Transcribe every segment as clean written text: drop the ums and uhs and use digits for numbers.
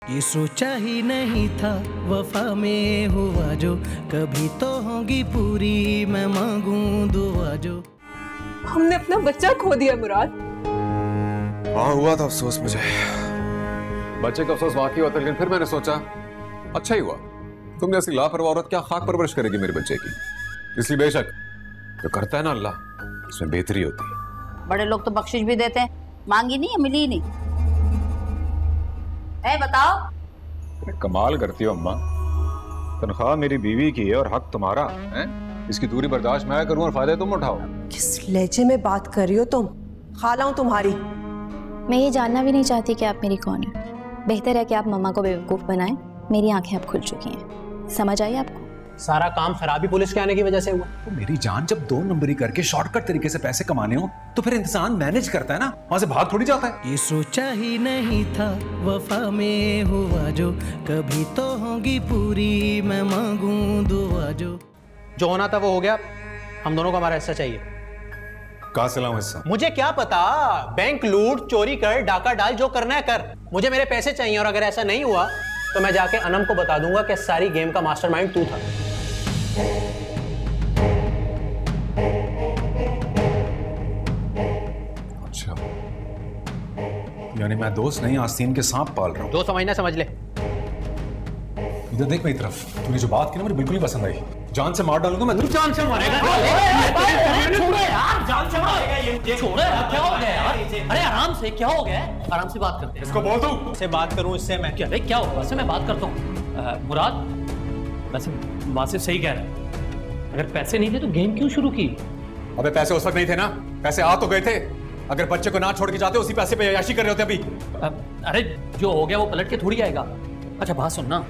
ये सोचा ही नहीं था वफा में हुआ जो, कभी तो होगी पूरी मैं मांगूं दुआ जो। हमने अपना बच्चा खो दिया मुराद। हाँ हुआ था अफसोस मुझे, बच्चे का अफसोस वाकई हुआ था, लेकिन फिर मैंने सोचा अच्छा ही हुआ। तुम जैसी लापरवाह औरत क्या खाक परवरिश करेगी मेरे बच्चे की। इसलिए बेशक जो करता है ना अल्लाह उसमें बेहतरी होती है। बड़े लोग तो बख्शिश भी देते हैं, मांगी नहीं मिली नहीं। बताओ। कमाल करती हो अम्मा, तनख्वाह मेरी बीवी की है और हक तुम्हारा है। इसकी दूरी बर्दाश्त मैं करूं और फायदे तुम उठाओ। किस लहजे में बात कर रही हो तुम? खाला हूं तुम्हारी। मैं ये जानना भी नहीं चाहती कि आप मेरी कौन है। बेहतर है कि आप मम्मा को बेवकूफ बनाएं। मेरी आंखें अब खुल चुकी हैं, समझ आई आपको? सारा काम खराबी पुलिस के आने की वजह से हुआ। तो मेरी जान, जब 2 नंबरी करके शॉर्टकट तरीके से पैसे कमाने हो तो फिर इंसान मैनेज करता है ना, वहां से भाग थोड़ी जाता है। ये सोचा ही नहीं था वफा में हुआ जो, कभी तो होगी पूरी मैं मांगूं दुआ जो। जो होना था वो हो गया, हम दोनों को हमारा हिस्सा चाहिए। कहां से लाऊं हिस्सा? मुझे क्या पता, बैंक लूट चोरी कर डाका डाल, जो करना है कर, मुझे मेरे पैसे चाहिए। और अगर ऐसा नहीं हुआ तो मैं जाके अनम को बता दूंगा कि सारी गेम का मास्टरमाइंड तू था। अच्छा, यानी मैं दोस्त नहीं आस्तीन के सांप पाल रहा हूँ। जो समझना समझ ले। इधर देख मेरी तरफ, तूने जो बात की ना मुझे बिल्कुल ही पसंद आई। जान से मार डालूंगा मैं। जान से मारेगा? छोड़ो यार, जान से मारेगा ये। छोड़ो यार, क्या हो गया यार? अरे आराम से, क्या हो गया? आराम से बात करते हैं। इसको बोल दूं? इससे बात करूं इससे मैं? क्या क्या होगा? वैसे मैं बात करता हूँ। मुराद, वैसे वासिफ सही कह रहा है, अगर पैसे नहीं थे तो गेम क्यों शुरू की? अबे पैसे उस वक्त नहीं थे ना, पैसे आ तो गए थे। अगर बच्चे को ना छोड़ के जाते उसी पैसे पे अय्याशी कर रहे होते अभी। अरे जो हो गया वो पलट के थोड़ी आएगा। अच्छा बात सुन ना,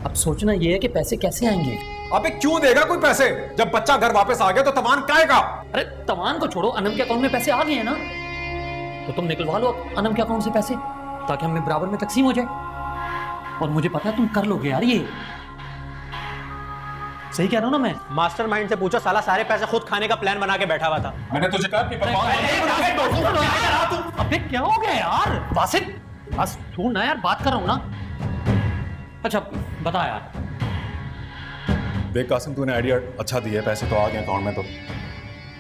अब सोचना ये है कि पैसे कैसे आएंगे। अबे क्यों देगा कोई पैसे? जब बच्चा घर वापस आ गया तो तवान काएगा। अरे तवान को छोड़ो, अनम के अकाउंट में पैसे आ गए हैं ना, तो तुम निकलवा लो अनम के अकाउंट से पैसे, ताकि हमें बराबर में तकसीम हो जाए। और मुझे पता है तुम कर लोगे यार, ये सही कह रहा हूं ना मैं? मास्टरमाइंड से पूछो, साला सारे पैसे खुद खाने का प्लान बना के बैठा हुआ था। मैंने तुझे कहा कि अबे क्या हो गया यार? वासिफ बस छोड़ ना यार, बात कर रहा हूं ना। अच्छा बता यार। देख कासिम, तूने आइडिया अच्छा दिया है, पैसे तो आ गए अकाउंट में, तो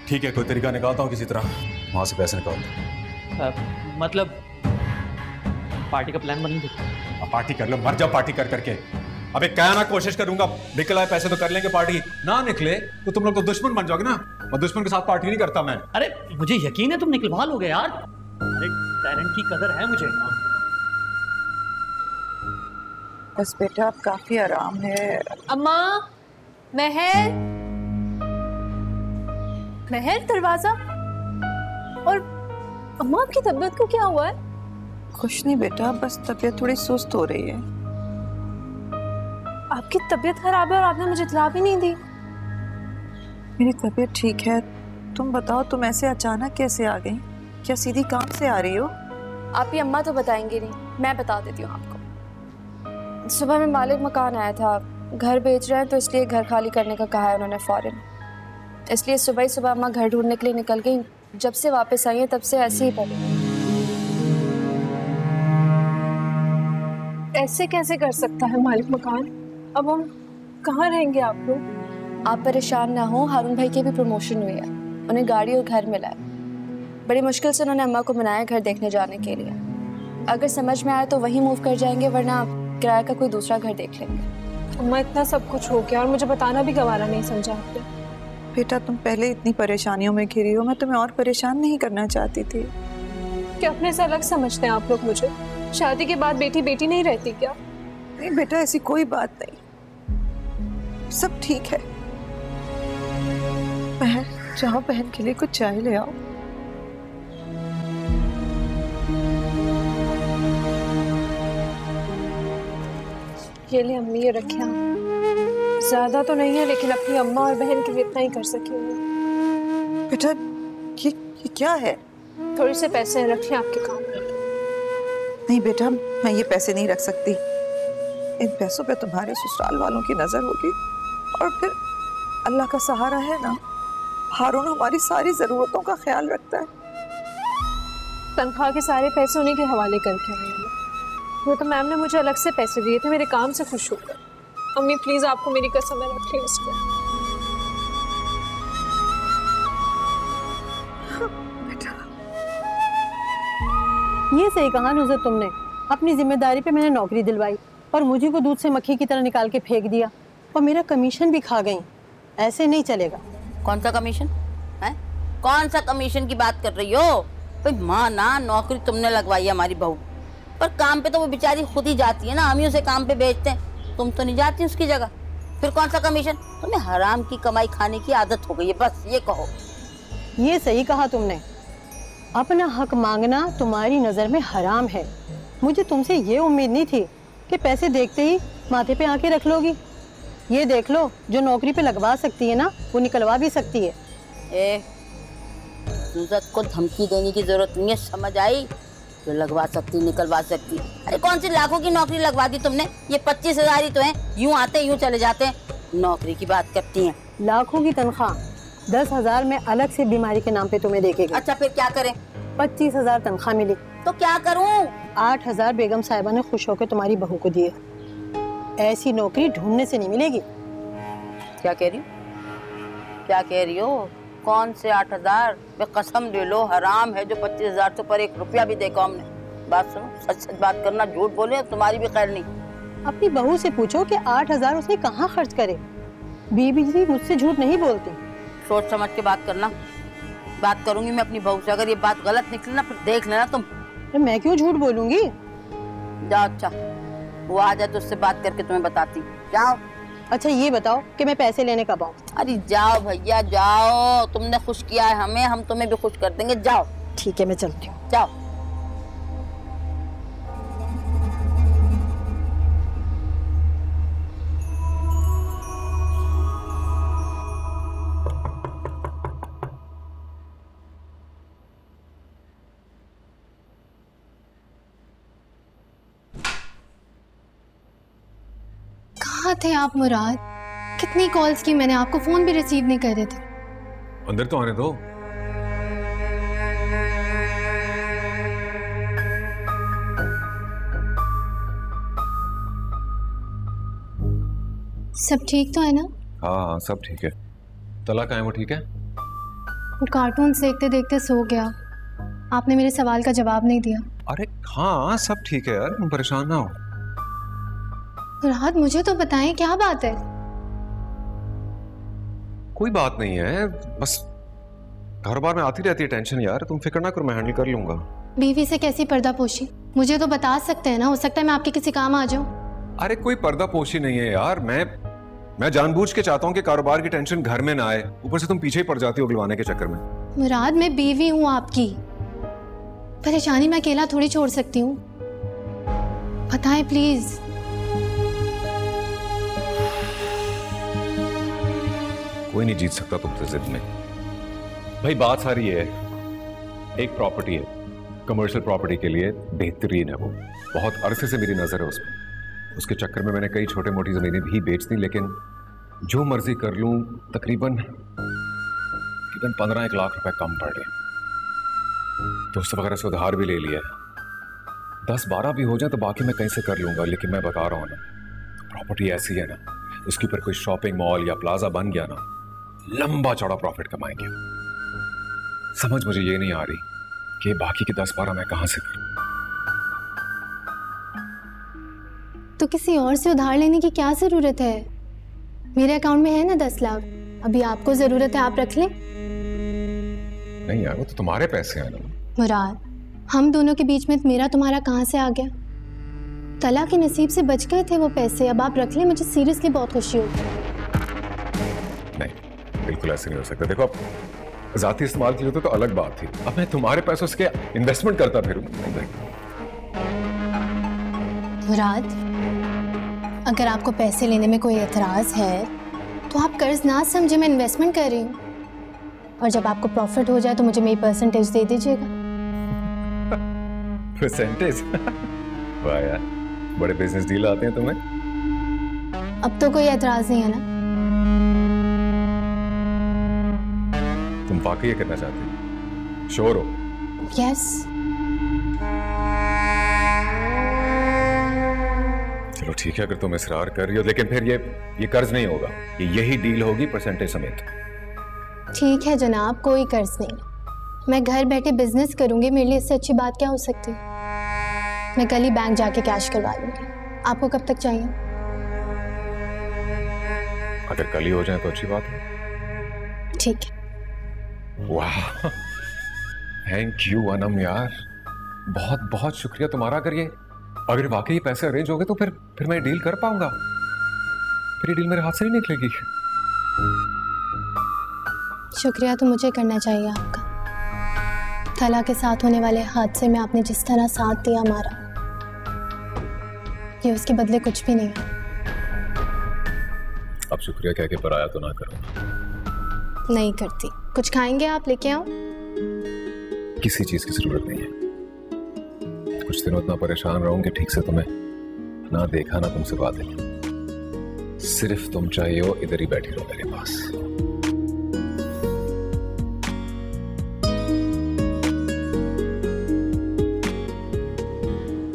ठीक है, कोई तरीका निकालता हूँ किसी तरह वहां से पैसे निकालता। मतलब पार्टी का प्लान बना दो। पार्टी कर लो, मर जाओ पार्टी कर करके। अबे क्या ना कोशिश करूंगा, निकल आए पैसे तो कर लेंगे पार्टी, ना निकले तो तुम लोग तो दुश्मन बन जाओगे ना, और दुश्मन के साथ पार्टी नहीं करता मैं। अरे मुझे यकीन है तुम निकलवा लोगे यार, अरे टैलेंट की कदर है मुझे। बस बेटा अब काफी आराम है। अम्मा, महर, महर दरवाजा। और अम्मा आपकी तबीयत को क्या हुआ है? कुछ नहीं बेटा, बस तबीयत थोड़ी सुस्त हो रही है। आपकी तबीयत खराब है और आपने मुझे इत्तला भी नहीं दी। मेरी तबीयत ठीक है, तुम बताओ तुम ऐसे अचानक कैसे आ गई? क्या सीधी काम से आ रही हो? आपकी अम्मा तो बताएंगे नहीं, मैं बता देती हूँ आपको। सुबह में मालिक मकान आया था, घर बेच रहे हैं तो इसलिए घर खाली करने का कहा है उन्होंने फौरन। इसलिए सुबह ही सुबह अम्मा घर ढूंढने के लिए निकल गई। जब से वापस आई है तब से ऐसे ही पड़ी। ऐसे कैसे कर सकता है मालिक मकान? अब हम कहाँ रहेंगे आप लोग? आप परेशान ना हो, हारून भाई की भी प्रमोशन हुई है, उन्हें गाड़ी और घर मिला है। बड़ी मुश्किल से उन्होंने अम्मा को मनाया घर देखने जाने के लिए। अगर समझ में आए तो वहीं मूव कर जाएंगे, वरना किराए का कोई दूसरा घर देख लेंगे। अम्मा इतना सब कुछ हो गया और मुझे बताना भी गवारा नहीं समझा आपने। बेटा तुम पहले इतनी परेशानियों में घिरी हो, मैं तुम्हें और परेशान नहीं करना चाहती थी। क्या अपने से अलग समझते हैं आप लोग मुझे? शादी के बाद बेटी बेटी नहीं रहती क्या? नहीं बेटा, ऐसी कोई बात नहीं, सब ठीक है। बहन जाओ, बहन के लिए कुछ चाय ले आओ। ये ले अम्मी, ये रखे आप। ज्यादा तो नहीं है लेकिन अपनी अम्मा और बहन के लिए इतना ही कर सकी हूँ। बेटा ये क्या है? थोड़े से पैसे रख लें आपके काम में। नहीं बेटा, मैं ये पैसे नहीं रख सकती। इन पैसों पे तुम्हारे ससुराल वालों की नजर होगी, और फिर अल्लाह का सहारा है ना, हारून हमारी सारी जरूरतों का ख्याल रखता है। तनख्वाह के सारे पैसे उन्हीं के हवाले करके आए हैं। वो तो मैम ने मुझे अलग से पैसे दिए थे मेरे काम से खुश होकर। अम्मी प्लीज आपको मेरी कसम है, रखिए इसको। ये सही कहा नुज़रत तुमने, अपनी जिम्मेदारी पे मैंने नौकरी दिलवाई और मुझे को दूध से मक्खी की तरह निकाल के फेंक दिया और मेरा कमीशन भी खा गई। ऐसे नहीं चलेगा। कौन सा कमीशन है? कौन सा कमीशन की बात कर रही हो? भाई माँ ना, नौकरी तुमने लगवाई है हमारी बहू, पर काम पे तो वो बेचारी खुद ही जाती है ना, हम ही उसे काम पे भेजते हैं, तुम तो नहीं जाती उसकी जगह। फिर कौन सा कमीशन? तुम्हें हराम की कमाई खाने की आदत हो गई है, बस ये कहो। ये सही कहा तुमने, अपना हक मांगना तुम्हारी नज़र में हराम है। मुझे तुमसे ये उम्मीद नहीं थी कि पैसे देखते ही माथे पे आके रख लोगी। ये देख लो, जो नौकरी पे लगवा सकती है ना, वो निकलवा भी सकती है। नुज़रत को धमकी देने की जरूरत नहीं है, समझ आई? जो लगवा सकती निकलवा सकती। अरे कौन सी लाखों की नौकरी लगवा दी तुमने? ये 25,000 ही तो है, यूं आते यूं चले जाते हैं। नौकरी की बात करती हैं। लाखों की तनख्वाह 10,000 में अलग से बीमारी के नाम पे तुम्हें देखेगा। अच्छा फिर क्या करें? 25,000 तनख्वाह मिली तो क्या करूं? 8,000 बेगम साहिबा ने खुश होकर तुम्हारी बहू को दिए। ऐसी नौकरी ढूंढने से नहीं मिलेगी। क्या कह रही हो? क्या कह रही हो? कौन से 8,000? कसम ले लो, हराम है जो 25,000 से पर 1 रुपया भी देखा हमने। बात सुनो, सच सच बात करना, झूठ बोले तुम्हारी भी खैर नहीं। अपनी बहू से पूछो कि 8,000 उसने कहाँ खर्च करे। बीबी जी मुझसे झूठ नहीं बोलती। सोच समझ के बात करना। बात करूंगी मैं अपनी बहू से, अगर ये बात गलत निकली ना फिर देख लेना तुम। मैं क्यों झूठ बोलूंगी? जाओ, अच्छा वो आ जाए तो उससे बात करके तुम्हें बताती। जाओ। अच्छा ये बताओ कि मैं पैसे लेने कब आऊँ? अरे जाओ भैया जाओ, तुमने खुश किया है हमें, हम तुम्हें भी खुश कर देंगे। जाओ। ठीक है मैं चलती हूँ। जाओ। कहाँ थे आप मुराद? कितनी कॉल्स की मैंने, आपको फोन भी रिसीव नहीं कर रहे थे। अंदर तो आने दो। सब ठीक तो है ना? हाँ सब ठीक है। तला कहाँ है? वो ठीक है? वो कार्टून देखते देखते सो गया। आपने मेरे सवाल का जवाब नहीं दिया। अरे हाँ सब ठीक है यार, तुम परेशान ना हो। मुराद मुझे तो बताएं क्या बात है? कोई बात नहीं है, बस हर बार में आती रहती है टेंशन यार, तुम फिक्र ना करो, मैं हैंडल कर लूंगा। बीवी से कैसी पर्दापोशी? मुझे तो बता सकते हैं ना, हो सकता है मैं आपके किसी काम आ जाऊं। अरे कोई पर्दापोशी नहीं है यार, मैं जानबूझ के चाहता हूँ कि कारोबार की टेंशन घर में ना आए, ऊपर से तुम पीछे ही पड़ जाती हो उगलवाने के चक्कर में। मुराद मैं बीवी हूँ आपकी, परेशानी मैं अकेला थोड़ी छोड़ सकती हूँ। बताएं प्लीज। कोई नहीं जीत सकता तुमसे जिद में। भाई बात सारी है, एक प्रॉपर्टी है, कमर्शियल प्रॉपर्टी के लिए बेहतरीन है वो, बहुत अरसे से मेरी नजर है उसमें। उसके चक्कर में मैंने कई छोटे मोटी जमीनें भी बेच दी, लेकिन जो मर्जी कर लूं तकरीबन 15-1 लाख रुपए कम पड़ रहे। दोस्तों वगैरह से उधार भी ले लिया है, 10-12 भी हो जाए तो बाकी मैं कहीं से कर लूंगा। लेकिन मैं बता रहा हूँ ना, प्रॉपर्टी ऐसी है ना, उसके ऊपर कोई शॉपिंग मॉल या प्लाजा बन गया ना, लंबा चौड़ा प्रॉफिट कमाएंगे। समझ मुझे ये नहीं आ रही कि बाकी के 10-12 मैं कहां से करूं। तो किसी और से उधार लेने की क्या जरूरत है? मेरे अकाउंट में है ना 10 लाख, अभी आपको जरूरत है आप रख लें। नहीं यार, वो तो तुम्हारे पैसे हैं ना। मुराद, हम दोनों के बीच में मेरा तुम्हारा कहां से आ गया? तला के नसीब से बच गए थे वो पैसे, अब आप रख लें, मुझे सीरियसली बहुत खुशी होगी। नहीं, बिल्कुल ऐसे नहीं हो सकता। देखो, अब जाती इस्तेमाल की होती तो अलग बात थी, अब मैं तुम्हारे पैसों से इन्वेस्टमेंट करता फिरूं। मुराद, अगर आपको पैसे लेने में कोई एतराज है तो आप कर्ज ना समझे, मैं इन्वेस्टमेंट कर रही हूँ, और जब आपको प्रॉफिट हो जाए तो मुझे मेरी परसेंटेज दे दीजिएगा। परसेंटेज? वाह यार, बड़े बिजनेस डील आते हैं तुम्हें। अब तो कोई एतराज नहीं है ना? तुम वाकई ये करना चाहती हो? श्योर हो? यस। चलो ठीक है, अगर तुम इसरार कर रही हो, लेकिन फिर ये कर्ज नहीं होगा, यही डील होगी परसेंटेज समेत। ठीक है जनाब, कोई कर्ज नहीं, मैं घर बैठे बिजनेस करूंगी, मेरे लिए इससे अच्छी बात क्या हो सकती है। मैं कल ही बैंक जाके कैश करवा लूंगी। आपको कब तक चाहिए? अगर कल ही हो जाए तो अच्छी बात है। ठीक है। वाह, थैंक यू अनम यार, बहुत बहुत शुक्रिया तुम्हारा। अगर वाकई पैसे अरेंज हो गए तो फिर मैं डील कर पाऊंगा, फिर ये डील मेरे हाथ से नहीं निकलेगी। शुक्रिया तो मुझे करना चाहिए आपका। तला के साथ होने वाले हादसे में आपने जिस तरह साथ दिया हमारा, ये उसके बदले कुछ भी नहीं है। अब शुक्रिया कह के पराया तो ना करो। नहीं करती। कुछ खाएंगे आप? लेके आऊं? किसी चीज की जरूरत नहीं है। कुछ दिनों इतना परेशान रहूंगी, ठीक से तुम्हें ना देखा ना तुमसे बातें की। सिर्फ तुम चाहिए हो इधर ही बैठी रहो मेरे पास।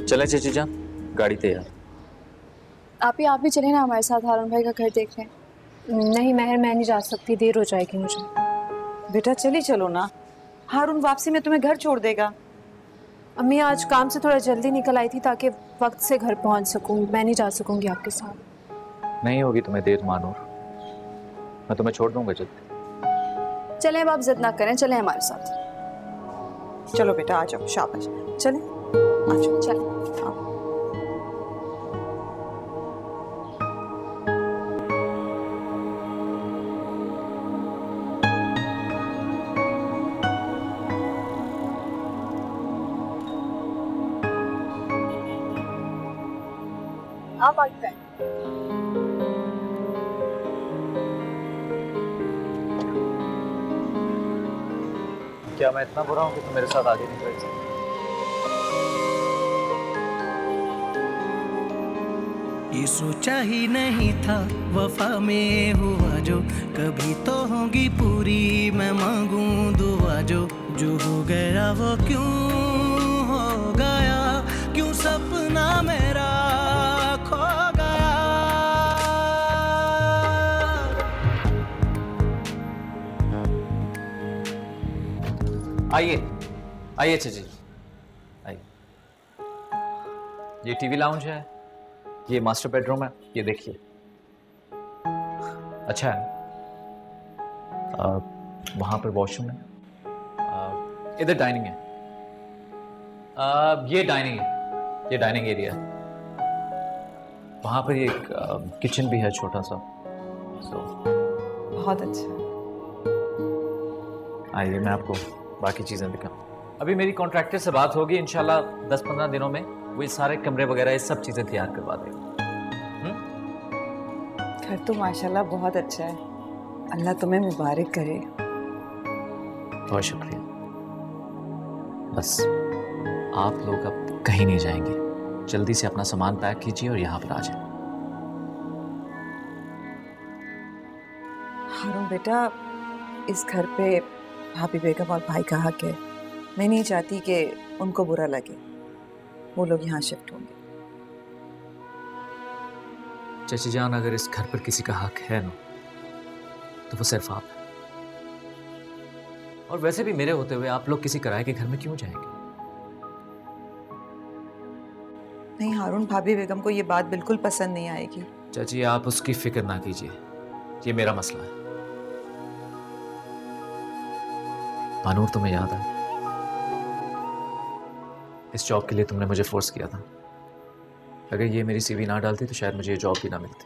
चले चेची जान, गाड़ी तैयार। आप भी चले ना हमारे साथ, हारून भाई का घर देख रहे हैं। नहीं महर, मैं नहीं जा सकती, देर हो जाएगी मुझे। बेटा चली चलो ना, हारून वापसी में तुम्हें घर छोड़ देगा। अम्मी आज काम से थोड़ा जल्दी निकल आई थी ताकि वक्त से घर पहुंच सकूं। मैं नहीं जा सकूंगी आपके साथ। नहीं होगी तुम्हें देर मानूर, मैं तुम्हें छोड़ दूंगा जल्दी। चले अब आप जिद ना करें, चले हमारे साथ। चलो बेटा आ जाओ, शाबाश, चले आ जाओ, चले आओ। आप आगे बैठ। क्या मैं इतना बुरा हूँ कि तुम मेरे साथ आगे नहीं बढ़ सकती? ये सोचा ही नहीं था वफा में हुआ जो, कभी तो होगी पूरी, मैं मांगूं दुआ जो हो गया वो क्यों हो गया, क्यों सपना मेरा खो गया। आइए आइए चेची, आइए। ये टीवी लाउंज है, ये मास्टर बेडरूम है, ये देखिए अच्छा है। वहां पर वॉशरूम है, इधर डाइनिंग है, ये डाइनिंग है, ये डाइनिंग एरिया है। वहां पर एक किचन भी है छोटा सा। बहुत अच्छा। आइए मैं आपको बाकी चीजें दिखाऊं। अभी मेरी कॉन्ट्रैक्टर से बात होगी, इंशाल्लाह 10-15 दिनों में वो सारे कमरे वगैरह ये सब चीजें तैयार करवा देगा। घर तो माशाल्लाह बहुत अच्छा है, अल्लाह तुम्हें मुबारक करे। बहुत शुक्रिया। बस आप लोग अब कहीं नहीं जाएंगे, जल्दी से अपना सामान पैक कीजिए और यहाँ पर आ जाए। हारून बेटा, इस घर पे भाभी बेगम और भाई का हक है। मैं नहीं चाहती कि उनको बुरा लगे, वो लोग यहाँ शिफ्ट होंगे। चाची जान, अगर इस घर पर किसी का हक है ना, तो वो सिर्फ आप है। और वैसे भी मेरे होते हुए आप लोग किसी किराए के घर में क्यों जाएंगे? नहीं हारून, भाभी बेगम को ये बात बिल्कुल पसंद नहीं आएगी। चाची आप उसकी फिक्र ना कीजिए, ये मेरा मसला है। मानूर, तुम्हें याद है इस जॉब के लिए तुमने मुझे फोर्स किया था। अगर ये मेरी सीवी ना डालती तो शायद मुझे ये जॉब भी ना मिलती।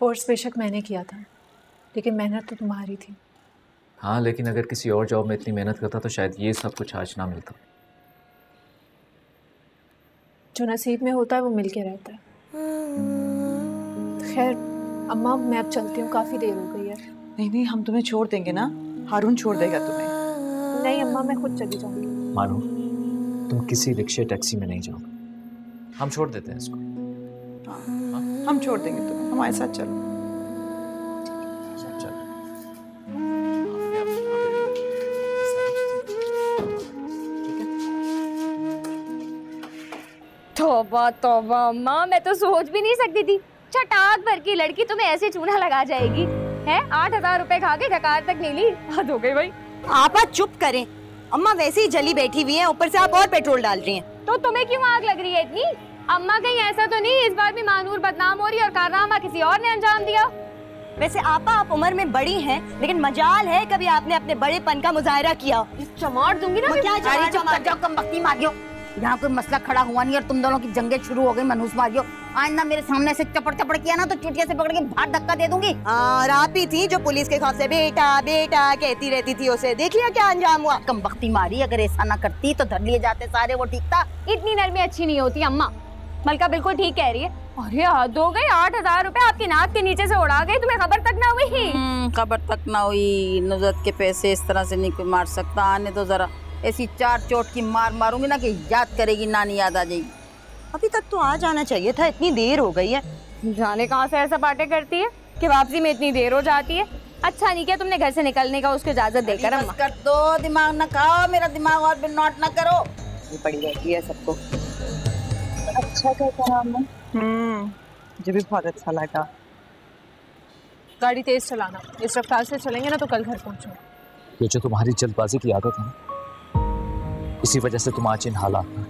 फोर्स बेशक मैंने किया था, लेकिन मेहनत तो तुम्हारी थी। हाँ, लेकिन अगर किसी और जॉब में इतनी मेहनत करता तो शायद ये सब कुछ आज ना मिलता। जो नसीब में होता है वो मिल के रहता है। खैर अम्मा, मैं अब चलती हूँ, काफ़ी देर हो गई है। नहीं नहीं, हम तुम्हें छोड़ देंगे ना, हारून छोड़ देगा तुम्हें। नहीं अम्मा, मैं खुद चली जाऊंगी। मानो तुम किसी रिक्शे टैक्सी में नहीं जाओगे, हम छोड़ देते हैं इसको। हाँ, हम छोड़ देंगे तुम्हें, हमारे साथ चलो। तौबा तौबा तौबा अम्मा, मैं तो सोच भी नहीं सकती थी चटाक भर की लड़की तुम्हें ऐसे चूना लगा जाएगी। है 8,000 रुपए खा के डकार तक नहीं ली, हद हो गई भाई। आप चुप करें, अम्मा वैसे ही जली बैठी हुई हैं, ऊपर से आप और पेट्रोल डाल रही हैं। तो तुम्हें क्यों आग लग रही है इतनी? अम्मा कहीं ऐसा तो नहीं इस बार भी मानूर बदनाम हो रही और कारनामा किसी और ने अंजाम दिया? वैसे आप उम्र में बड़ी हैं, लेकिन मजाल है कभी आपने अपने बड़ेपन का मुजाहरा किया। चमार दूंगी ना। क्या कम मारियो, यहाँ कोई मसला खड़ा हुआ नहीं और तुम दोनों की जंगे शुरू हो गई। मनहूस मारियो, आज ना मेरे सामने से चपड़ चपड़ किया ना तो चुटिया से पकड़ के बाहर धक्का दे दूंगी। और आप ही थी जो पुलिस के खौफ से बेटा बेटा कहती रहती थी, उसे देख लिया क्या अंजाम हुआ। कम बख्ती मारी, अगर ऐसा ना करती तो धर लिए जाते सारे, वो ठीक था। इतनी नरमी अच्छी नहीं होती अम्मा, मलका बिल्कुल ठीक कह रही है। अरे हद हो गई, 8,000 रुपए आपकी नाक के नीचे से उड़ा गई, तुम्हें खबर तक ना हुई? खबर तक ना हुई। नुजरत के पैसे इस तरह से नहीं कोई मार सकता। आने तो जरा, ऐसी 4 चोट की मार मारूंगी ना कि याद करेगी, नानी याद आ जाएगी। अभी तक तो आ जाना चाहिए था, इतनी देर हो गई है। जाने कहाँ से ऐसा बातें करती है कि वापसी में इतनी देर हो जाती है। अच्छा नहीं किया तुमने घर से निकलने का उसको इजाजत देकर। बस कर दो, दिमाग ना खाओ मेरा दिमाग और बिनौट ना करो। ये पड़ी रहती है सबको। अच्छा कहता है मुझे भी बहुत अच्छा लगा। गाड़ी तेज चलाना, इस रफ्तार से चलेंगे ना तो कल घर पहुंचो। ये जो तुम्हारी जल्दबाजी की आदत है ना, इसी वजह से तुम आज इन हालात में।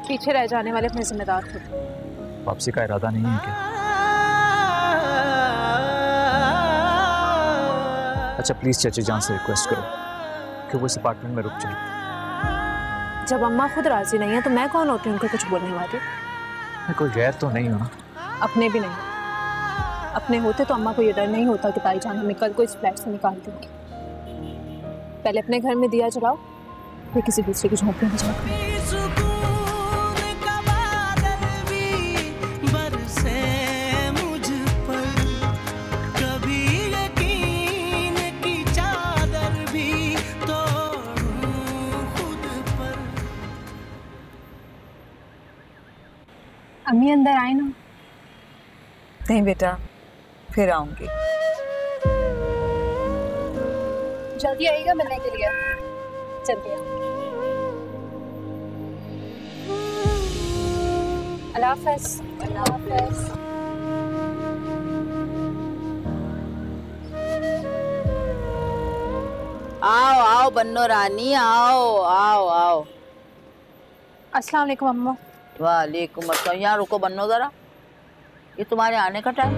पीछे रह जाने वाले अपने जिम्मेदार खुद। वापसी का इरादा नहीं है क्या? अच्छा प्लीज चाची जान से रिक्वेस्ट करो कि वो इस अपार्टमेंट में रुक जाए। जब अम्मा खुद राजी नहीं है तो मैं कौन होती हूँ उनको कुछ बोलने वाली? मैं कोई गैर तो नहीं हूँ ना। अपने भी नहीं, अपने होते तो अम्मा को ये डर नहीं होता कि ताई जान हमें कल को इस फ्लैट से निकाल देंगे। पहले अपने घर में दिया जलाओ, फिर किसी दूसरे की झोंपड़ी में जाओ। अम्मी अंदर आए ना। नहीं बेटा, फिर आऊंगी। जल्दी आइएगा मिलने के लिए। जल्दी अल्लाह हाफ़िज़। अल्लाह हाफ़िज़। आओ आओ बन्नो रानी, आओ आओ आओ। अस्सलाम वालेकुम अम्मा। वालेकुम अस्सलाम। यहाँ रुको बन्नो जरा, ये तुम्हारे आने का टाइम?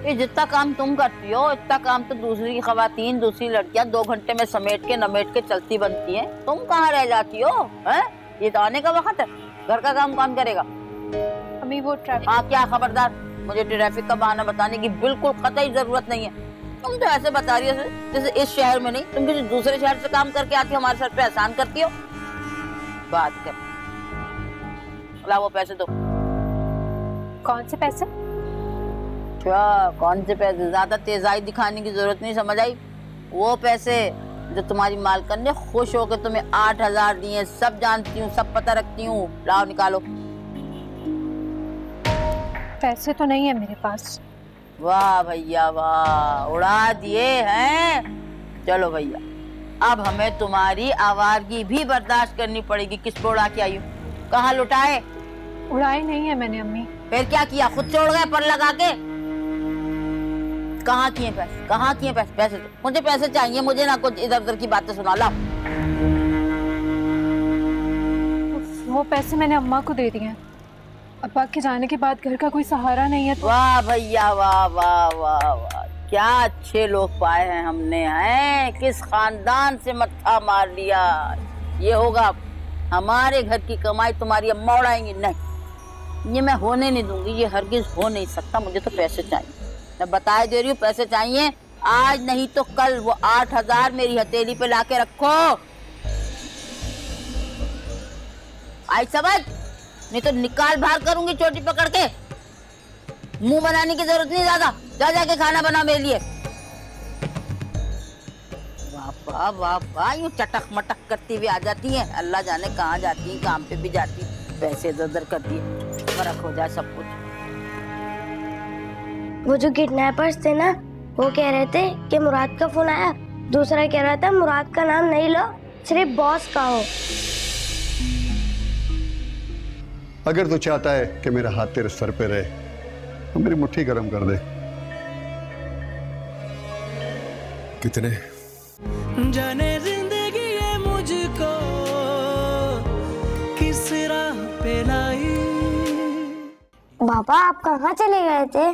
ये जितना काम तुम करती हो इतना काम तो दूसरी खवातीन, दूसरी लड़कियां 2 घंटे में समेट के नमेट के चलती बनती हैं। तुम कहाँ रह जाती हो? हैं? ये तो आने का वक्त है, घर का काम कौन करेगा? अम्मी वो ट्रैफिक। हाँ क्या खबरदार, मुझे ट्रैफिक का बहाना बताने की बिल्कुल कतई जरूरत नहीं है। तुम तो ऐसे बता रही हो जैसे इस शहर में नहीं, तुम किसी दूसरे शहर से काम करके आती हो, हमारे सर पे एहसान करती हो। बात कर, ला वो पैसे दो। कौन से पैसे? क्या कौन से पैसे? ज्यादा तेजाई दिखाने की जरूरत नहीं, समझ आई? वो पैसे जो तुम्हारी मालकन ने खुश होकर तुम्हें 8,000 दिए, सब जानती हूँ, सब पता रखती हूँ। लाओ निकालो। पैसे तो नहीं है मेरे पास। वाह भैया वाह, उड़ा दिए हैं। चलो भैया, अब हमें तुम्हारी आवारगी भी बर्दाश्त करनी पड़ेगी। किस पे उड़ा के आई हो? कहाँ लुटाए? उड़ाए नहीं है मैंने अम्मी। फिर क्या किया? खुद छोड़ गए पर लगा के? कहाँ किए पैसे? कहाँ किए पैसे? पैसे दो, मुझे पैसे चाहिए, मुझे ना कुछ इधर उधर की बातें सुना। लो वो पैसे मैंने अम्मा को दे दिए। अब्बा के जाने के बाद घर का कोई सहारा नहीं है तो। वाह भैया वाह वाह वाह वाह, क्या अच्छे लोग पाए हैं हमने। हैं किस खानदान से मत्था मार लिया। ये होगा हमारे घर की कमाई तुम्हारी अम्मा उड़ाएंगी? नहीं, ये मैं होने नहीं दूंगी, ये हरगिज हो नहीं सकता। मुझे तो पैसे चाहिए, मैं बता दे रही हूँ, पैसे चाहिए आज नहीं तो कल। वो 8,000 मेरी हथेली पे लाके रखो। आई समझ? नहीं तो निकाल बाहर करूंगी चोटी पकड़ के। मुंह बनाने की जरूरत नहीं ज्यादा, जा जाके खाना बना मेरे लिए। वाह वाह वाह वाह, यूं चटक मटक करती हुई आ जाती है। अल्लाह जाने कहाँ जाती है, काम पे भी जाती है, पैसे इधर उधर करती है। फर्क हो जाए सब कुछ। वो जो किडनैपर्स थे ना, वो कह रहे थे कि मुराद का फोन आया। दूसरा कह रहा था मुराद का नाम नहीं लो, सिर्फ बॉस का हो। अगर तू चाहता है कि मेरा हाथ तेरे सर पे रहे तो मेरी मुट्ठी गर्म कर दे। कितने? जाने जिंदगी है मुझको किस राह पे लाई। पापा आप कहाँ चले गए थे?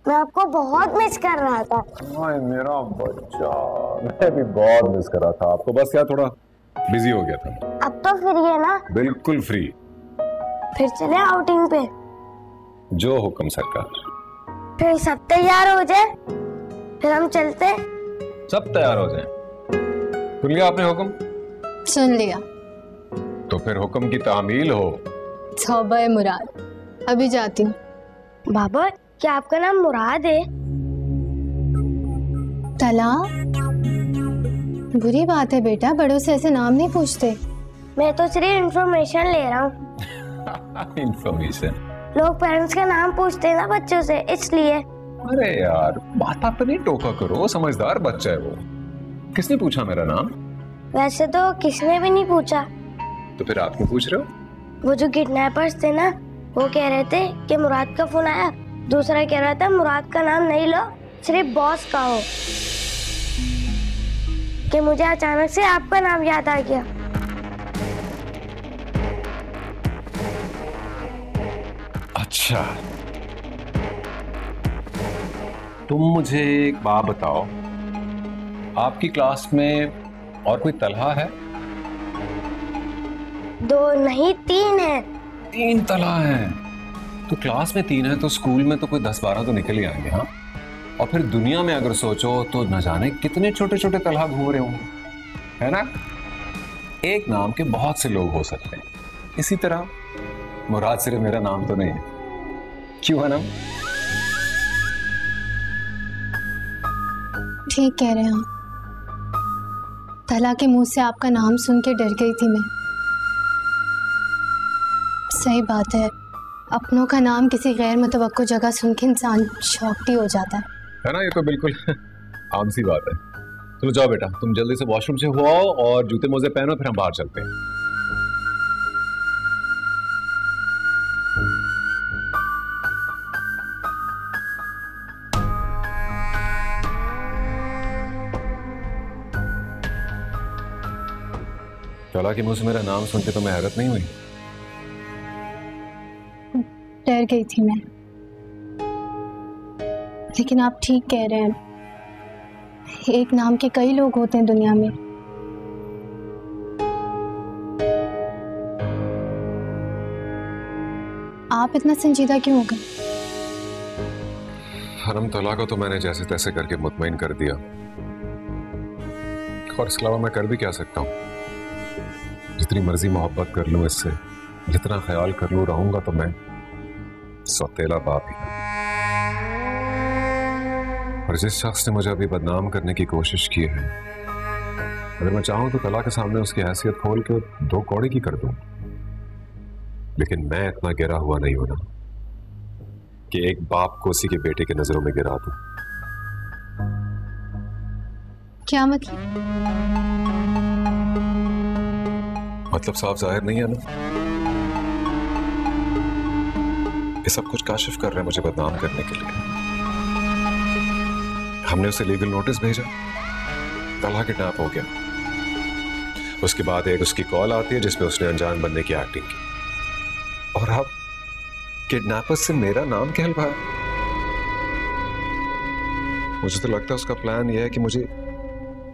मैं आपको बहुत मिस कर रहा था। हाय मेरा बच्चा, मैं भी बहुत मिस कर रहा था आपको, बस यार थोड़ा बिजी हो गया था। अब तो फ्री है ना? बिल्कुल फ्री। फिर चले आउटिंग पे। जो हुक्म सरकार। फिर सब तैयार हो जाए, फिर हम चलते। सब तैयार हो जाए। सुन लिया आपने हुक्म? सुन लिया। तो फिर हुक्म की तामील हो। तौबा है मुराद, अभी जाती हूँ। बाबा क्या आपका नाम मुराद है? तला, बुरी बात है बेटा, बड़ों से ऐसे नाम नहीं पूछते। मैं तो सिर्फ इंफॉर्मेशन ले रहा हूँ। इंफॉर्मेशन? लोग पेरेंट्स का नाम पूछते हैं ना बच्चों से, इसलिए। अरे यार बात आप नहीं टोका करो, समझदार बच्चा है वो। किसने पूछा मेरा नाम? वैसे तो किसने भी नहीं पूछा। तो फिर आप क्यों पूछ रहे हो? वो जो किडनैपर्स थे ना, वो कह रहे थे कि मुराद का फोन आया, दूसरा कह रहा था मुराद का नाम नहीं लो, सिर्फ बॉस का हो। कि मुझे अचानक से आपका नाम याद आ गया। अच्छा, तुम मुझे एक बात बताओ, आपकी क्लास में और कोई तलहा है? 2 नहीं 3 है। 3 तलहा हैं? तो क्लास में 3 है तो स्कूल में तो कोई 10-12 तो निकल ही आएंगे। हाँ, और फिर दुनिया में अगर सोचो तो न जाने कितने छोटे छोटे तलहा घूम रहे होंगे, है ना? एक नाम के बहुत से लोग हो सकते हैं। इसी तरह मुराद सिर्फ मेरा नाम तो नहीं है, क्यों है ना? ठीक कह रहे हैं आप। तला के मुंह से आपका नाम सुन के डर गई थी मैं। सही बात है, अपनों का नाम किसी गैर मुतवक्को जगह सुन के इंसान शॉक्ड ही हो जाता है ना? ये तो बिल्कुल आम सी बात है। चलो जाओ बेटा, तुम जल्दी से वॉशरूम से हो आओ और जूते मोजे पहनो, फिर हम बाहर चलते हैं। तला के मुंह से मेरा नाम सुन के तो मैं हैरत नहीं हुई? डर गई थी मैं, लेकिन आप ठीक कह रहे हैं, एक नाम के कई लोग होते हैं दुनिया में। आप इतना संजीदा क्यों हो गए? हरम तला को तो मैंने जैसे तैसे करके मुतमईन कर दिया, और इसके अलावा मैं कर भी क्या सकता हूँ? जितनी मर्जी मोहब्बत कर लूं इससे, जितना ख्याल कर लूं, रहूंगा तो मैं सौतेला बाप ही। और जिस शख्स ने मुझे अभी बदनाम करने की कोशिश की है, अगर मैं चाहूं तो तला के सामने उसकी हैसियत खोल के 2 कौड़े की कर दूं, लेकिन मैं इतना गिरा हुआ नहीं होना कि एक बाप को उसी के बेटे के नजरों में गिरा दूं। क्या मतलब? मतलब साफ जाहिर नहीं है ना? ये सब कुछ काशिफ कर रहे हैं मुझे बदनाम करने के लिए। हमने उसे लीगल नोटिस भेजा, तलहा किडनैप हो गया। उसके बाद एक उसकी कॉल आती है जिसमें उसने अनजान बनने की एक्टिंग की, और अब किडनैपर से मेरा नाम क्या हलवाया? मुझे तो लगता है उसका प्लान यह है कि मुझे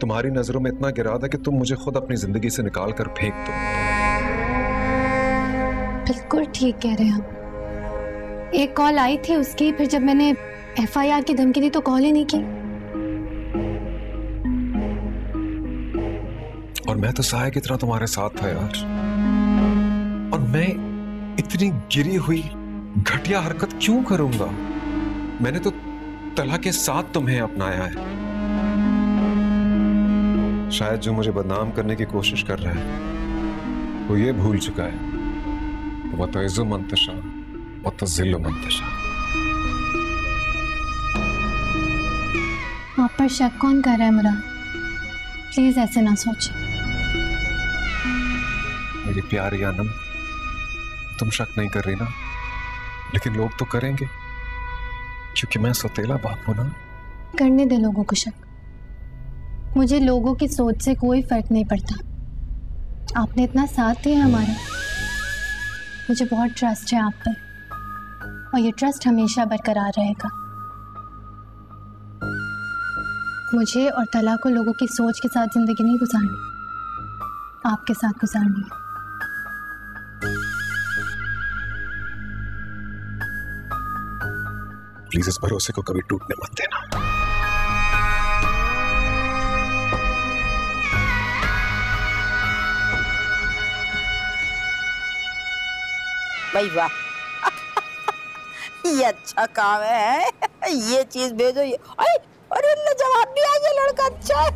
तुम्हारी नजरों में इतना गिरा था कि तुम मुझे खुद अपनी जिंदगी से निकाल कर फेंक दो। बिल्कुल ठीक कह रहे हैं आप। एक कॉल आई थी उसकी, फिर जब मैंने FIR की धमकी दी तो कॉल ही नहीं की। और मैं तो साया की तरह तुम्हारे साथ था यार, और मैं इतनी गिरी हुई घटिया हरकत क्यों करूंगा? मैंने तो तला के साथ तुम्हें अपनाया है। शायद जो मुझे बदनाम करने की कोशिश कर रहा है वो ये भूल चुका है, वो तइज़्ज़ु मन तशा व तुज़िल्लु मन तशा। आप पर शक कौन कर रहा है मुराद? प्लीज ऐसे ना सोचिए। मेरी प्यारी अनम, तुम शक नहीं कर रही ना, लेकिन लोग तो करेंगे क्योंकि मैं सौतेला बाप हूं ना। करने दे लोगों को शक, मुझे लोगों की सोच से कोई फर्क नहीं पड़ता। आपने इतना साथ दिया हमारा, मुझे बहुत ट्रस्ट है आप पर और ये ट्रस्ट हमेशा बरकरार रहेगा। मुझे और तला को लोगों की सोच के साथ जिंदगी नहीं गुजारनी, आपके साथ गुजारनी है। प्लीज इस भरोसे को कभी टूटने मत देना। भाई वाह ये अच्छा काम है। ये चीज भेजो। ये अरे जवाब दिया, ये लड़का अच्छा है।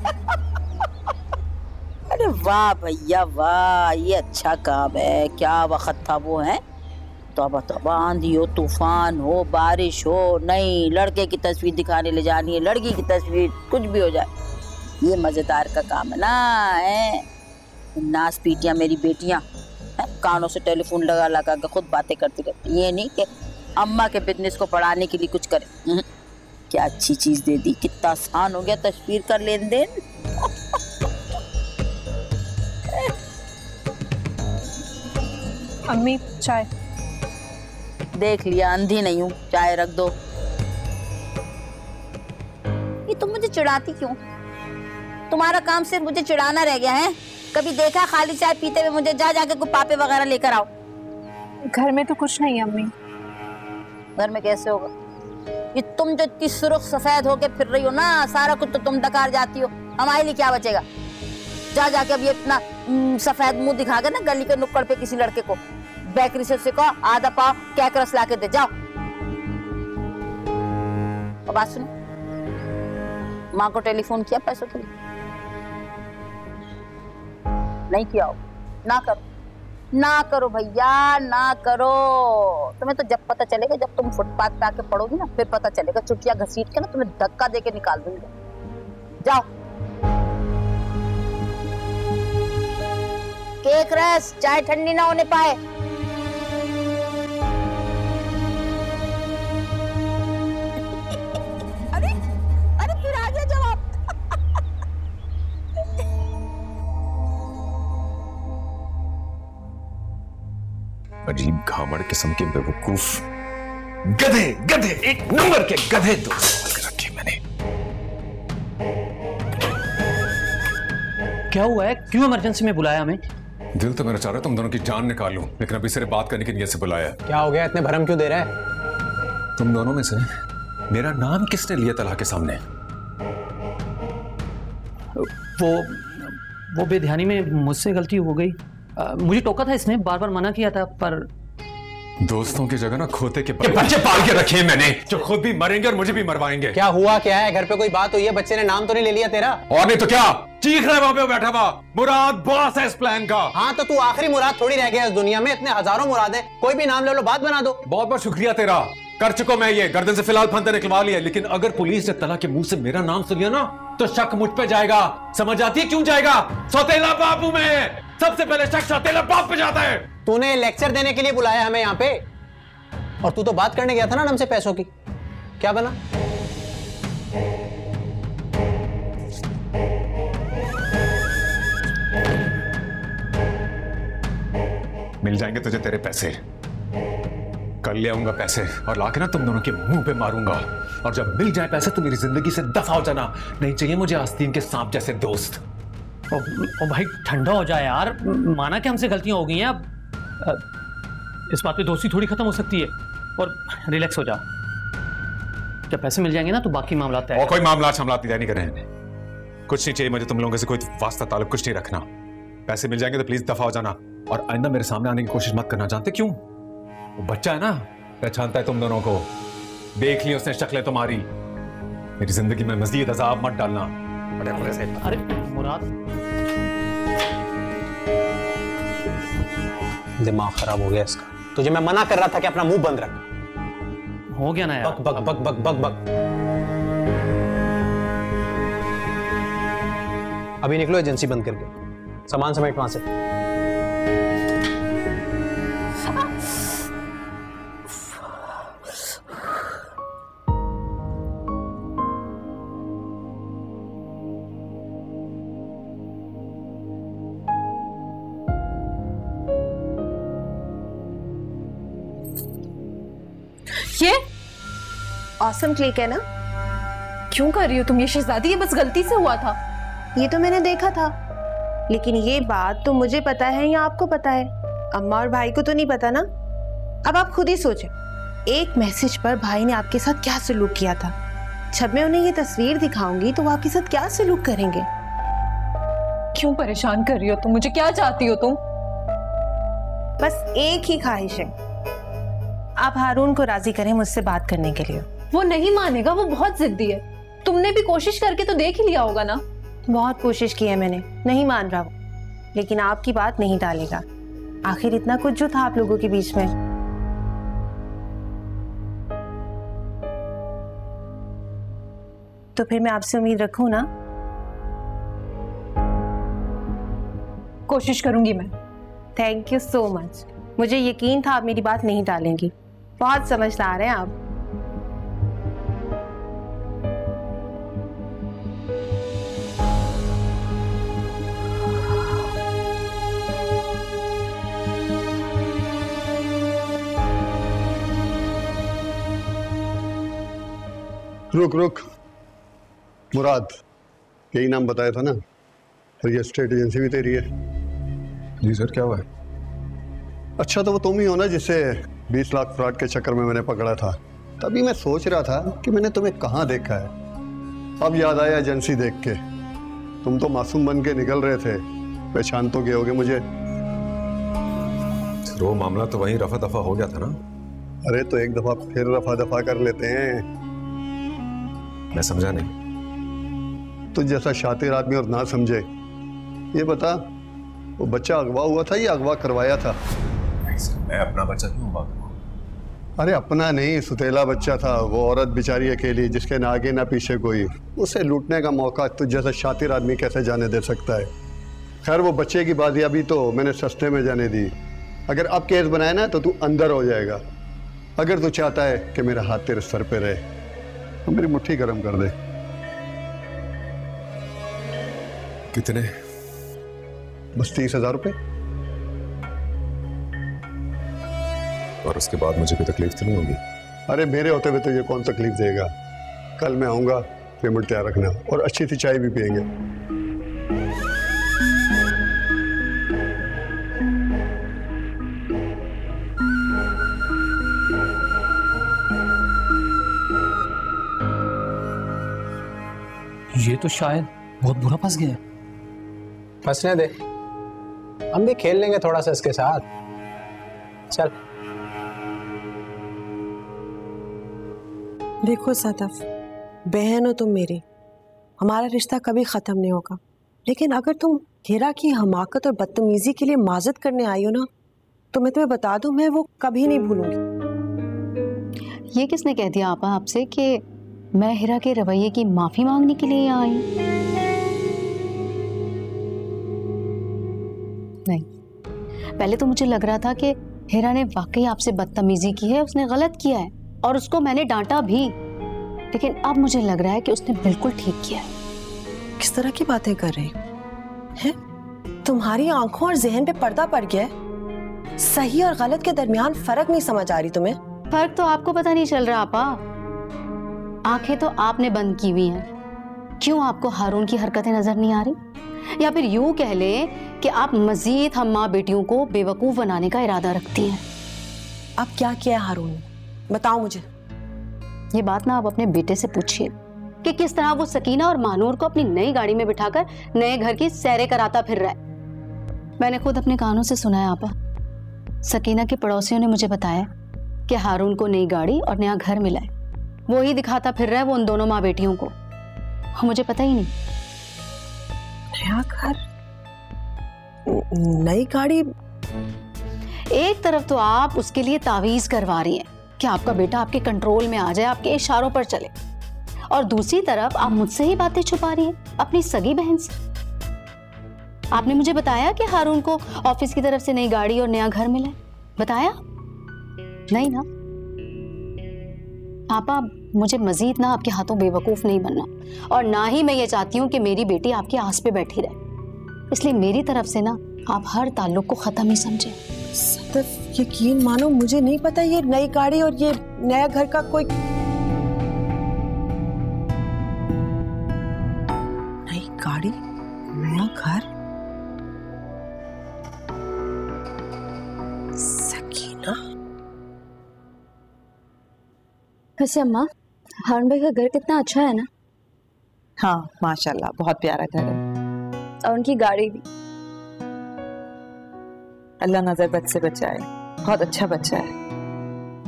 अरे वाह भैया वाह, ये अच्छा काम है। क्या वक्त था वो है। तौबा तौबा, आंधी हो, तूफान हो, बारिश हो, नहीं लड़के की तस्वीर दिखाने ले जानी है, लड़की की तस्वीर, कुछ भी हो जाए, ये मजेदार का काम है ना। है नास पीटियां मेरी बेटियां है, कानों से टेलीफोन लगा लगा के खुद बातें करती रहती। ये नहीं कि अम्मा के बिजनेस को बढ़ाने के लिए कुछ करे। क्या अच्छी चीज दे दी, कितना आसान हो गया तस्वीर का लेन देन। अम्मी चाय। देख लिया, अंधी नहीं हूँ, चाय रख दो। ये तुम मुझे चिढ़ाती क्यों? तुम्हारा काम सिर्फ मुझे चिढ़ाना रह गया है। कभी देखा खाली चाय पीते हुए मुझे? जा जाके कोई पापे वगैरह लेकर आओ। घर में तो कुछ नहीं है अम्मी। घर में कैसे होगा? ये तुम जो इतनी सुर्ख सफेद होके फिर रही हो ना, सारा कुछ तो तुम डकार जाती हो, हमारे लिए क्या बचेगा? जा जाके अब ये अपना सफेद मुंह दिखा के ना गली के नुक्कड़ पे किसी लड़के को बेकरी से कहो आधा पाव केक रस ला के दे। जाओ। और बात सुनो, माँ को टेलीफोन किया पैसों के लिए? नहीं किया हो? ना करो, ना करो भैया, ना करो। तुम्हें तो जब पता चलेगा, जब तुम फुटपाथ पे आके पड़ोगी ना, फिर पता चलेगा। चुटिया घसीट के ना तुम्हें धक्का देके निकाल दूंगी। जाओ। केक रस, चाय ठंडी ना होने पाए। अरे अरे फिर आ गया जवाब। अजीब घामड़ किस्म के बेवकूफ गधे, गधे, एक नंबर के गधे दोस्त रखे मैंने। क्या हुआ है? क्यों इमरजेंसी में बुलाया हमें? दिल तो मेरा चाह रहा है तुम दोनों की जान निकाल लूं, लेकिन अभी सिर्फ बात करने की नीयत से बुलाया। क्या हो गया? इतने भरम क्यों दे रहा है? तुम दोनों में से मेरा नाम किसने लिया तला के सामने? वो बेध्यानी में मुझसे गलती हो गई। मुझे टोका था इसने, बार बार मना किया था, पर दोस्तों की जगह ना खोते के बच्चे पाल के रखे हैं मैंने, जो खुद भी मरेंगे और मुझे भी मरवाएंगे। क्या हुआ? क्या है? घर पे कोई बात हुई है? बच्चे ने नाम तो नहीं ले लिया तेरा? और नहीं तो क्या चीख रहा है वहां पे बैठा हुआ? मुराद बॉस है इस प्लान का। हाँ तो तू आखिरी मुराद थोड़ी रह गया इस दुनिया में, इतने हजारों मुराद है, कोई भी नाम ले लो, बात बना दो। बहुत बहुत शुक्रिया तेरा, कर चुका मैं ये, गर्दन से फिलहाल फंदे निकलवा लिया। लेकिन अगर पुलिस ने तला के मुंह से मेरा नाम सुन लिया ना, तो शक मुझ पे जाएगा। समझ आती है क्यों जाएगा? सौतेला बापू में सबसे पहले शक सौतेला बाप पे जाता है। तूने लेक्चर देने के लिए बुलाया हमें यहाँ पे, और तू तो बात करने गया था ना हमसे पैसों की। क्या बना? मिल जाएंगे तुझे तेरे पैसे, कल ले आऊंगा पैसे और लाके ना तुम दोनों के मुंह पे मारूंगा। और जब मिल जाए पैसे तो मेरी जिंदगी से दफा हो जाना। नहीं चाहिए मुझे आस्तीन के सांप जैसे दोस्त। ओ भाई ठंडा हो जाए यार, माना कि हमसे गलतियां हो गई हैं, अब इस बात पे दोस्ती थोड़ी खत्म हो सकती है। और रिलैक्स हो जा, जब पैसे मिल जाएंगे ना तो बाकी मामला तय। और कोई मामला शामलात नहीं करें, कुछ नहीं चाहिए मुझे तुम लोगों से, कोई वास्ता ताल्लुक कुछ नहीं रखना। पैसे मिल जाएंगे तो प्लीज दफा हो जाना, और आइंदा मेरे सामने आने की कोशिश मत करना। जानते क्यों? वो बच्चा है ना, पहचानता है तुम दोनों को, देख ली उसने शक्लें तुम्हारी। मेरी जिंदगी में मजीद अजाब मत डालना। अरे मुराद, दिमाग खराब हो गया इसका। तुझे मैं मना कर रहा था कि अपना मुंह बंद रख। हो गया ना यार। बक बक बक बक बक बक। अभी निकलो एजेंसी बंद करके, सामान समेट वहां से। ये ऑसम क्लिक है ना? क्यों कर रही हो तुम ये शहजादी? ये बस गलती से हुआ था। ये तो मैंने देखा था, लेकिन ये बात तो मुझे पता है या आपको पता है? अम्मा और भाई को तो नहीं पता ना। अब आप खुद ही सोचें, एक मैसेज पर भाई ने आपके साथ क्या सलूक किया था। जब मैं उन्हें ये तस्वीर दिखाऊंगी तो वो आपके साथ क्या सलूक करेंगे? क्यों परेशान कर रही हो तुम मुझे? क्या चाहती हो तुम? बस एक ही ख्वाहिश है, आप हारून को राजी करें मुझसे बात करने के लिए। वो नहीं मानेगा, वो बहुत जिद्दी है। तुमने भी कोशिश करके तो देख ही लिया होगा ना। बहुत कोशिश की है मैंने, नहीं मान रहा वो, लेकिन आपकी बात नहीं टालेगा। आखिर इतना कुछ जो था आप लोगों के बीच में। तो फिर मैं आपसे उम्मीद रखूं ना? कोशिश करूंगी मैं। Thank you so much. मुझे यकीन था आप मेरी बात नहीं टालेंगी। बहुत समझदार हैं आप। रुक रुक, मुराद, यही नाम बताया था ना? रियल एस्टेट एजेंसी भी तेरी है? जी सर, क्या हुआ है? अच्छा, तो वो तुम ही हो ना जिसे 20 लाख फ्रॉड के चक्कर में मैंने पकड़ा था? तभी मैं सोच रहा था कि मैंने तुम्हें कहाँ देखा है। अब याद आया एजेंसी देख के। तुम तो मासूम बन के निकल रहे थे, पहचान तो गए होगे मुझे। वो मामला तो वहीं रफा दफा हो गया था ना? अरे तो एक दफा फिर रफा दफा कर लेते हैं। मैं समझा नहीं। तो जैसा शातिर आदमी और ना समझे। ये बता, वो बच्चा अगवा हुआ था या अगवा करवाया था? मैं अपना बच्चा क्यों अगवा करूं? अरे अपना नहीं, सुतेला बच्चा था। वो औरत बेचारी अकेली, जिसके ना आगे ना पीछे कोई। उसे लूटने का मौका तुझ जैसा शातिर आदमी कैसे जाने दे सकता है? खैर, वो बच्चे की बात अभी तो मैंने सस्ते में जाने दी। अगर अब केस बनाए ना तो तू अंदर हो जाएगा। अगर तू चाहता है कि मेरा हाथ तेरे सर पे रहे तो मेरी मुट्ठी गर्म कर दे। कितने? बस 30,000 रुपये। और उसके बाद मुझे कोई तकलीफ तो नहीं होगी? अरे मेरे होते हुए तो ये कौन तकलीफ देगा? कल मैं आऊंगा, पेमेंट तैयार रखना, और अच्छी सी चाय भी पियेंगे। ये तो शायद बहुत बुरा फंस गया। फंसने दे, हम भी खेल लेंगे थोड़ा सा इसके साथ। चल। देखो सदफ, बहन हो तुम मेरी, हमारा रिश्ता कभी खत्म नहीं होगा। लेकिन अगर तुम हीरा की हमाकत और बदतमीजी के लिए माजत करने आई हो ना, तो मैं तुम्हें बता दूं, मैं वो कभी नहीं भूलूंगी। ये किसने कह दिया आपा आपसे कि मैं हीरा के रवैये की माफी मांगने के लिए आई? नहीं, पहले तो मुझे लग रहा था कि हीरा ने वाकई आपसे बदतमीजी की है, उसने गलत किया है और उसको मैंने डांटा भी। लेकिन अब मुझे लग रहा है कि उसने बिल्कुल ठीक किया है। किस तरह की बातें कर रही हैं? तुम्हारी आंखों और जहन पे पर्दा पड़ गया है। सही और गलत के दरमियान फर्क नहीं समझ आ रही तुम्हें? फर्क तो आपको पता नहीं चल रहा आपा। आंखें तो आपने बंद की हुई हैं। क्यों आपको हारून की हरकतें नजर नहीं आ रही? या फिर यूं कह ले कि आप मजीद हम माँ बेटियों को बेवकूफ बनाने का इरादा रखती हैं। अब क्या किया है हारून, बताओ मुझे। ये बात ना आप अपने बेटे से पूछिए कि किस तरह वो सकीना और मानूर को अपनी नई गाड़ी में बिठाकर नए घर की सैरें कराता फिर रहा है। मैंने खुद अपने कानों से सुना है आपा। सकीना के पड़ोसियों ने मुझे बताया कि हारून को नई गाड़ी और नया घर मिला है। वो ही दिखाता फिर रहा है वो उन दोनों माँ बेटियों को। मुझे पता ही नहीं। नया घर, नई गाड़ी? एक तरफ तो आप उसके लिए तावीज करवा रही हैं कि आपका बेटा आपके कंट्रोल में आ जाए, आपके इशारों पर चले, और दूसरी तरफ आप मुझसे ही बातें छुपा रही हैं अपनी सगी बहन से। आपने मुझे बताया कि हारून को ऑफिस की तरफ से नई गाड़ी और नया घर मिला है? बताया नहीं ना? आपा, मुझे मजीद ना आपके हाथों बेवकूफ नहीं बनना, और ना ही मैं ये चाहती हूँ कि मेरी बेटी आपके आस पे बैठी रहे। इसलिए मेरी तरफ से ना आप हर ताल्लुक को खत्म ही समझें। सदफ यकीन मानो मुझे नहीं पता ये नई गाड़ी और ये नया घर का कोई नई गाड़ी नया घर। सकीना। वैसे अम्मा हारून भाई का घर कितना अच्छा है ना। हाँ माशाल्लाह बहुत प्यारा घर है और उनकी गाड़ी भी। अल्लाह नजर बद से बचाए, बहुत अच्छा बच्चा है।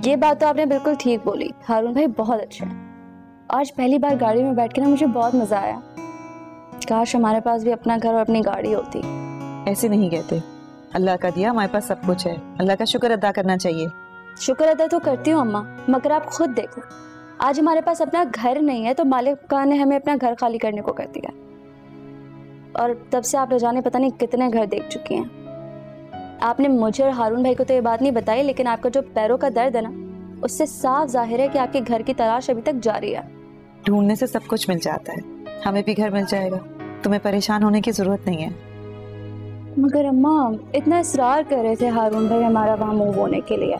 ये बात तो आपने बिल्कुल ठीक बोली, हारून भाई बहुत अच्छे हैं। आज पहली बार गाड़ी में बैठ के ना मुझे बहुत मजा आया। काश हमारे पास भी अपना घर और अपनी गाड़ी होती। ऐसे नहीं कहते, अल्लाह का दिया हमारे पास सब कुछ है, अल्लाह का शुक्र अदा करना चाहिए। शुक्र अदा तो करती हूँ अम्मा, मगर आप खुद देखो आज हमारे पास अपना घर नहीं है तो मालिक ने हमें अपना घर खाली करने को कर दिया। और तब से आप जाने पता नहीं कितने घर देख चुकी हैं। आपने मुझे और हारून भाई को तो ये बात नहीं बताई, लेकिन आपका जो पैरों का दर्द है ना, उससे साफ जाहिर है कि आपके घर की तलाश अभी तक जारी है। ढूंढने से सब कुछ मिल जाता है, हमें भी घर मिल जाएगा, तुम्हें परेशान होने की जरूरत नहीं है। मगर अम्मा इतना इसरार कर रहे थे हारून भाई हमारा वहाँ मूव होने के लिए,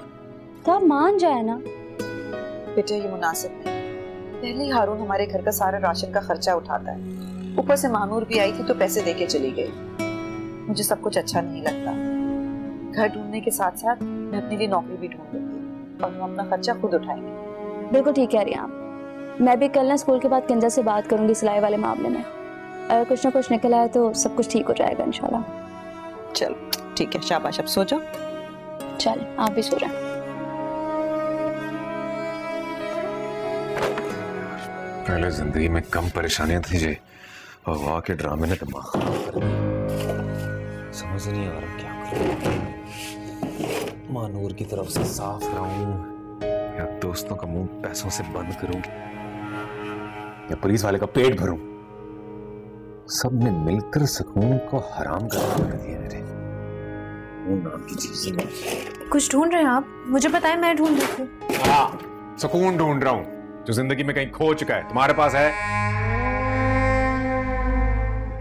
तो आप मान जाए ना। बेटा ये मुनासिब नहीं, पहले ही हारून हमारे घर का सारा राशन का खर्चा उठाता है, ऊपर से मानूर भी आई थी तो पैसे देके चली गई। मुझे सब कुछ अच्छा नहीं लगता। घर ढूंढने के साथ साथ मैं अपने लिए नौकरी भी ढूंढ लूंगी और हम अपना खर्चा खुद उठाएंगे। बिल्कुल ठीक कह रही हैं आप। मैं भी कल ना स्कूल के बाद किंजर से बात करूंगी सिलाई वाले मामले में। अगर कुछ ना कुछ निकल आए तो सब कुछ ठीक हो जाएगा इंशाल्लाह। चलो ठीक है, शाबाश, अब सो जाओ। चल आप भी सो जाओ। पहले जिंदगी में कम परेशानियां थी जे, और वाह के ड्रामे ने दिमाग खराब कर दिया। समझ नहीं आ रहा क्या करूं। मानूर की तरफ से साफ रहूं या दोस्तों का मुंह पैसों से बंद करूं या पुलिस वाले का पेट भरूं। सब ने मिलकर सुकून को हराम कर दिया मेरे। वो नाम की चीज नहीं। कुछ ढूंढ रहे हैं आप? मुझे बताएं, मैं ढूंढ रही हूँ। हाँ, सुकून ढूंढ रहा हूं जो जिंदगी में कहीं खो चुका है। तुम्हारे पास है?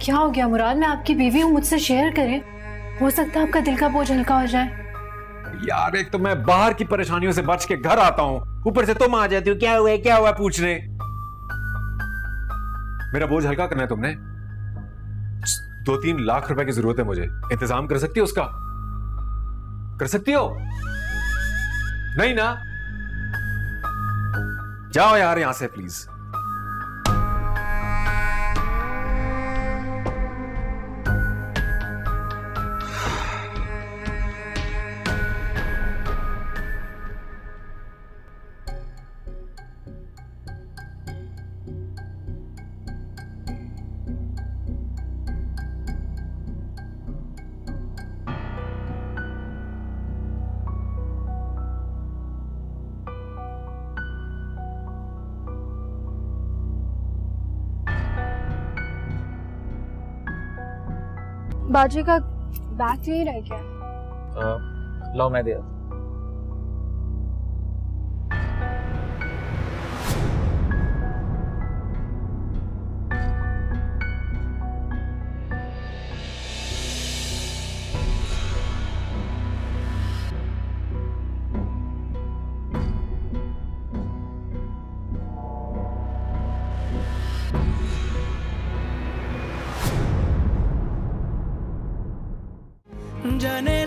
क्या हो गया मुराद? मैं आपकी बीवी हूँ, मुझसे शेयर करें, हो सकता है आपका दिल का बोझ हल्का हो जाए। यार एक तो मैं बाहर की परेशानियों से बच के घर आता हूँ, ऊपर से तुम आ जाती हो क्या हुआ पूछने। मेरा बोझ हल्का करना है तुमने। 2-3 लाख रुपए की जरूरत है मुझे, इंतजाम कर सकती हो उसका? कर सकती हो? नहीं ना? जाओ यार यहां से प्लीज। बाजी का बैग यही रह गया। लो मैं दिया। जाने